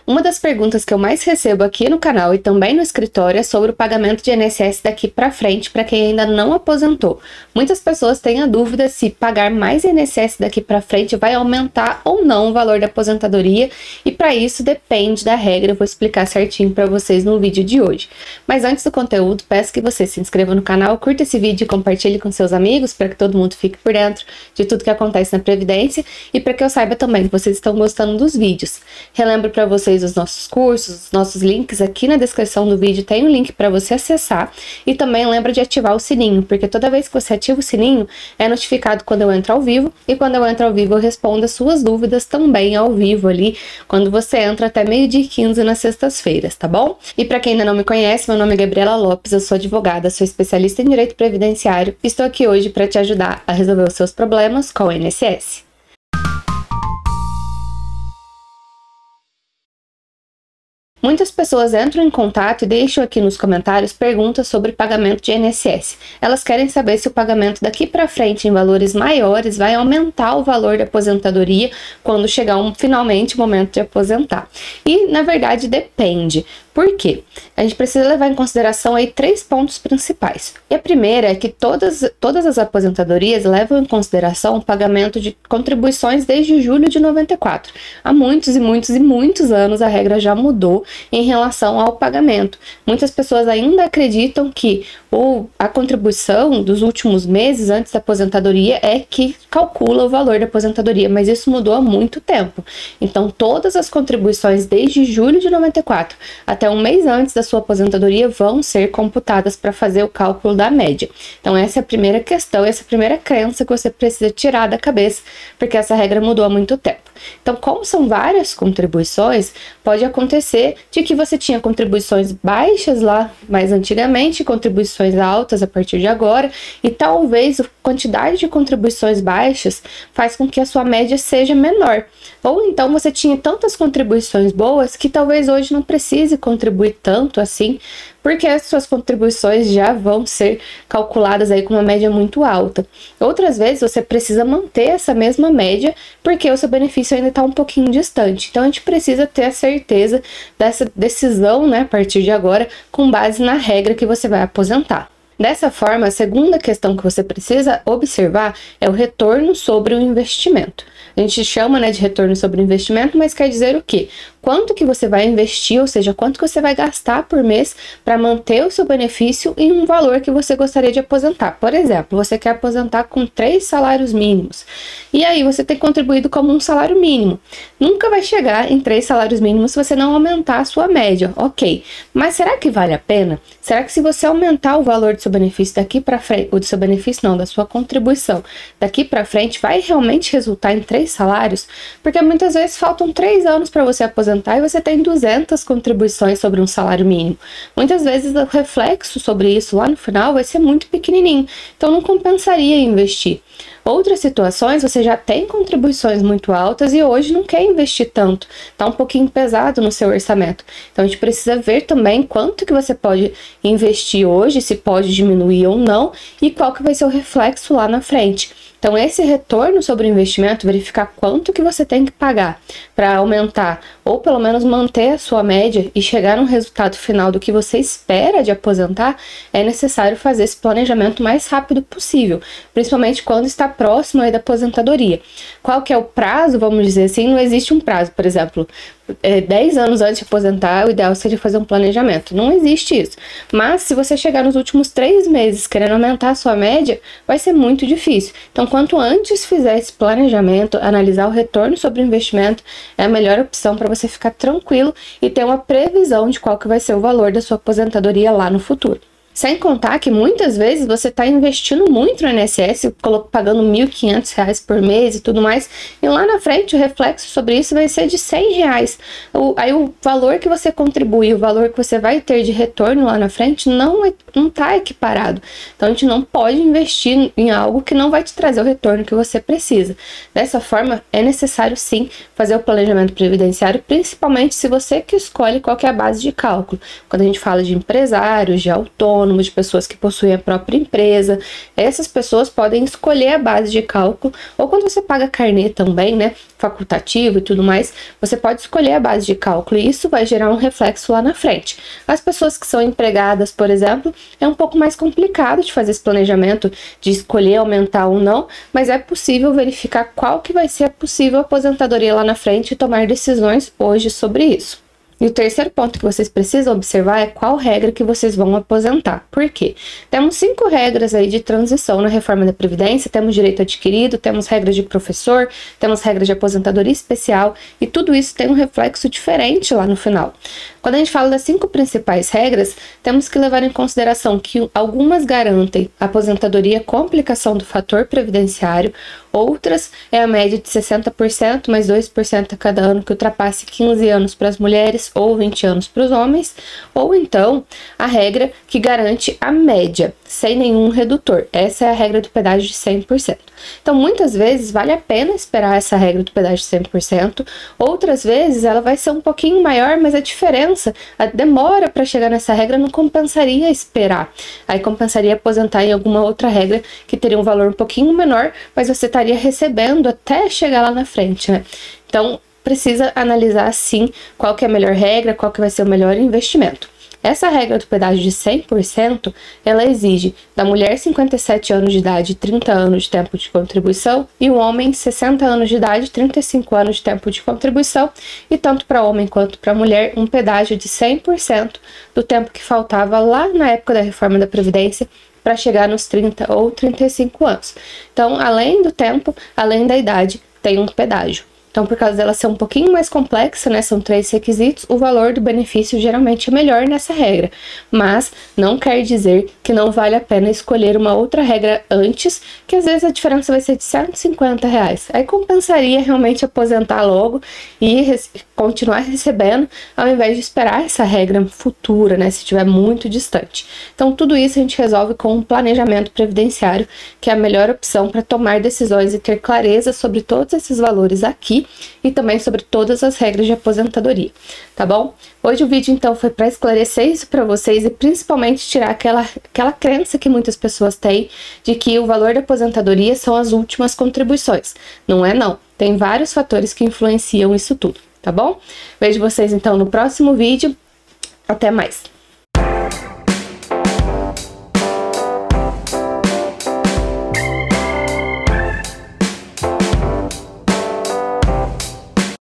Uma das perguntas que eu mais recebo aqui no canal e também no escritório é sobre o pagamento de INSS daqui para frente para quem ainda não aposentou. Muitas pessoas têm a dúvida se pagar mais INSS daqui para frente vai aumentar ou não o valor da aposentadoria, e para isso depende da regra. Eu vou explicar certinho para vocês no vídeo de hoje. Mas antes do conteúdo, peço que você se inscreva no canal, curta esse vídeo e compartilhe com seus amigos para que todo mundo fique por dentro de tudo que acontece na Previdência e para que eu saiba também que vocês estão gostando dos vídeos. Relembro para vocês os nossos cursos, os nossos links aqui na descrição do vídeo, tem um link para você acessar, e também lembra de ativar o sininho, porque toda vez que você ativa o sininho é notificado quando eu entro ao vivo, e quando eu entro ao vivo eu respondo as suas dúvidas também ao vivo ali, quando você entra até 12h15 nas sextas-feiras, tá bom? E para quem ainda não me conhece, meu nome é Gabriela Lopes, eu sou advogada, sou especialista em direito previdenciário, e estou aqui hoje para te ajudar a resolver os seus problemas com o INSS. Muitas pessoas entram em contato e deixam aqui nos comentários perguntas sobre pagamento de INSS. Elas querem saber se o pagamento daqui para frente em valores maiores vai aumentar o valor da aposentadoria quando chegar finalmente o momento de aposentar. E, na verdade, depende. Por quê? A gente precisa levar em consideração aí 3 pontos principais. E a primeira é que todas as aposentadorias levam em consideração o pagamento de contribuições desde julho de 94. Há muitos e muitos anos a regra já mudou em relação ao pagamento. Muitas pessoas ainda acreditam que a contribuição dos últimos meses antes da aposentadoria é que calcula o valor da aposentadoria, mas isso mudou há muito tempo. Então, todas as contribuições desde julho de 94 até um mês antes da sua aposentadoria vão ser computadas para fazer o cálculo da média. Então, essa é a primeira questão, essa é a primeira crença que você precisa tirar da cabeça, porque essa regra mudou há muito tempo. Então, como são várias contribuições, pode acontecer de que você tinha contribuições baixas lá mais antigamente, contribuições altas a partir de agora, e talvez a quantidade de contribuições baixas faz com que a sua média seja menor. Ou então você tinha tantas contribuições boas que talvez hoje não precise contribuir tanto assim, porque as suas contribuições já vão ser calculadas aí com uma média muito alta. Outras vezes você precisa manter essa mesma média porque o seu benefício ainda está um pouquinho distante. Então a gente precisa ter a certeza dessa decisão, né, a partir de agora, com base na regra que você vai aposentar. Dessa forma, a segunda questão que você precisa observar é o retorno sobre o investimento. A gente chama, né, de retorno sobre o investimento, mas quer dizer o quê? Quanto que você vai investir, ou seja, quanto que você vai gastar por mês para manter o seu benefício em um valor que você gostaria de aposentar. Por exemplo, você quer aposentar com 3 salários mínimos, e aí você tem contribuído como um salário mínimo. Nunca vai chegar em 3 salários mínimos se você não aumentar a sua média, ok. Mas será que vale a pena? Será que se você aumentar o valor do seu benefício daqui para frente, ou do seu benefício não, da sua contribuição daqui para frente, vai realmente resultar em 3 salários? Porque muitas vezes faltam 3 anos para você aposentar e você tem 200 contribuições sobre um salário mínimo. Muitas vezes o reflexo sobre isso lá no final vai ser muito pequenininho, então não compensaria investir. Outras situações, você já tem contribuições muito altas e hoje não quer investir tanto, tá um pouquinho pesado no seu orçamento. Então a gente precisa ver também quanto que você pode investir hoje, se pode diminuir ou não, e qual que vai ser o reflexo lá na frente. Então esse retorno sobre o investimento, verificar quanto que você tem que pagar para aumentar, ou pelo menos manter a sua média e chegar num resultado final do que você espera de aposentar, é necessário fazer esse planejamento o mais rápido possível, principalmente quando está próximo aí da aposentadoria. Qual que é o prazo, vamos dizer assim? Não existe um prazo, por exemplo, 10 anos antes de aposentar, o ideal seria fazer um planejamento. Não existe isso. Mas se você chegar nos últimos 3 meses querendo aumentar a sua média, vai ser muito difícil. Então, quanto antes fizer esse planejamento, analisar o retorno sobre o investimento, é a melhor opção para você ficar tranquilo e ter uma previsão de qual que vai ser o valor da sua aposentadoria lá no futuro. Sem contar que muitas vezes você está investindo muito no INSS, pagando R$ 1.500 por mês e tudo mais, e lá na frente o reflexo sobre isso vai ser de R$100. Aí o valor que você contribui, o valor que você vai ter de retorno lá na frente não está equiparado. Então a gente não pode investir em algo que não vai te trazer o retorno que você precisa. Dessa forma, é necessário sim fazer o planejamento previdenciário, principalmente se você que escolhe qual que é a base de cálculo. Quando a gente fala de empresários, de autônomos, autônomos, de pessoas que possuem a própria empresa. Essas pessoas podem escolher a base de cálculo, ou quando você paga carnê também, né, facultativo e tudo mais, você pode escolher a base de cálculo e isso vai gerar um reflexo lá na frente. As pessoas que são empregadas, por exemplo, é um pouco mais complicado de fazer esse planejamento, de escolher aumentar ou não, mas é possível verificar qual que vai ser a possível aposentadoria lá na frente e tomar decisões hoje sobre isso. E o terceiro ponto que vocês precisam observar é qual regra que vocês vão aposentar. Por quê? Temos 5 regras aí de transição na reforma da Previdência, temos direito adquirido, temos regras de professor, temos regras de aposentadoria especial, e tudo isso tem um reflexo diferente lá no final. Quando a gente fala das 5 principais regras, temos que levar em consideração que algumas garantem aposentadoria com aplicação do fator previdenciário, outras é a média de 60% mais 2% a cada ano que ultrapasse 15 anos para as mulheres ou 20 anos para os homens, ou então a regra que garante a média, sem nenhum redutor. Essa é a regra do pedágio de 100%. Então, muitas vezes vale a pena esperar essa regra do pedágio de 100%, outras vezes ela vai ser um pouquinho maior, mas a diferença, a demora para chegar nessa regra não compensaria esperar. Aí compensaria aposentar em alguma outra regra que teria um valor um pouquinho menor, mas você estaria recebendo até chegar lá na frente, né? Então, precisa analisar sim qual que é a melhor regra, qual que vai ser o melhor investimento. Essa regra do pedágio de 100%, ela exige da mulher 57 anos de idade e 30 anos de tempo de contribuição e o homem 60 anos de idade e 35 anos de tempo de contribuição, e tanto para homem quanto para mulher um pedágio de 100% do tempo que faltava lá na época da reforma da Previdência para chegar nos 30 ou 35 anos. Então, além do tempo, além da idade, tem um pedágio. Então, por causa dela ser um pouquinho mais complexa, né, são 3 requisitos, o valor do benefício geralmente é melhor nessa regra. Mas não quer dizer que não vale a pena escolher uma outra regra antes, que às vezes a diferença vai ser de R$150. Aí compensaria realmente aposentar logo e continuar recebendo, ao invés de esperar essa regra futura, né, se estiver muito distante. Então, tudo isso a gente resolve com um planejamento previdenciário, que é a melhor opção para tomar decisões e ter clareza sobre todos esses valores aqui, e também sobre todas as regras de aposentadoria, tá bom? Hoje o vídeo então foi para esclarecer isso para vocês e principalmente tirar aquela crença que muitas pessoas têm de que o valor da aposentadoria são as últimas contribuições. Não é não, tem vários fatores que influenciam isso tudo, tá bom? Vejo vocês então no próximo vídeo, até mais!